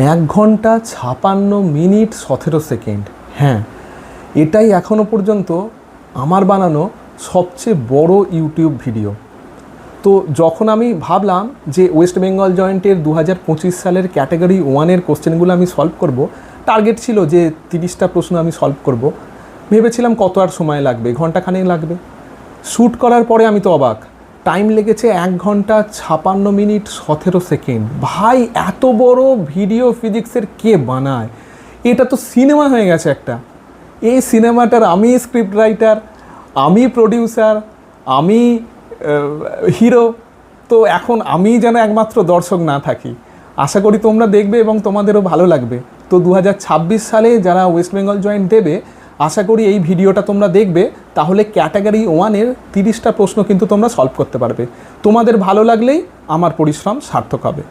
1 ঘন্টা 56 minute 17 second. হ্যাঁ, এটাই এখনও পর্যন্ত আমার বানানো সবচেয়ে বড় ইউটিউব ভিডিও। তো যখন আমি ভাবলাম যে ওয়েস্ট বেঙ্গল জয়েন্টের 2025 সালের ক্যাটাগরি 1-এর কোশ্চেনগুলো আমি সলভ করব, টার্গেট ছিল যে 30টা প্রশ্ন আমি সলভ করব, ভেবেছিলাম কত আর সময় লাগবে, ঘন্টাখানেক লাগবে। শ্যুট করার পরে আমি তো অবাক, টাইম লেগেছে 1 ঘন্টা 56 মিনিট 17 সেকেন্ড। ভাই, এত বড় ভিডিও ফিজিক্সের কে বানায়? এটা তো সিনেমা হয়ে গেছে একটা। এই সিনেমাটার আমি স্ক্রিপ্ট রাইটার, আমি প্রডিউসার, আমি হিরো। তো এখন আমি যেন একমাত্র দর্শক না থাকি। আশা করি তোমরা দেখবে এবং তোমাদেরও ভালো লাগবে। তো 2026 সালে যারা ওয়েস্ট বেঙ্গল জয়েন্ট দেবে, আশা করি এই ভিডিওটা তোমরা দেখবে, তাহলে ক্যাটাগরি 1-এর 30টা প্রশ্ন কিন্তু তোমরা সলভ করতে পারবে। তোমাদের ভালো লাগলেই আমার পরিশ্রম সার্থক হবে।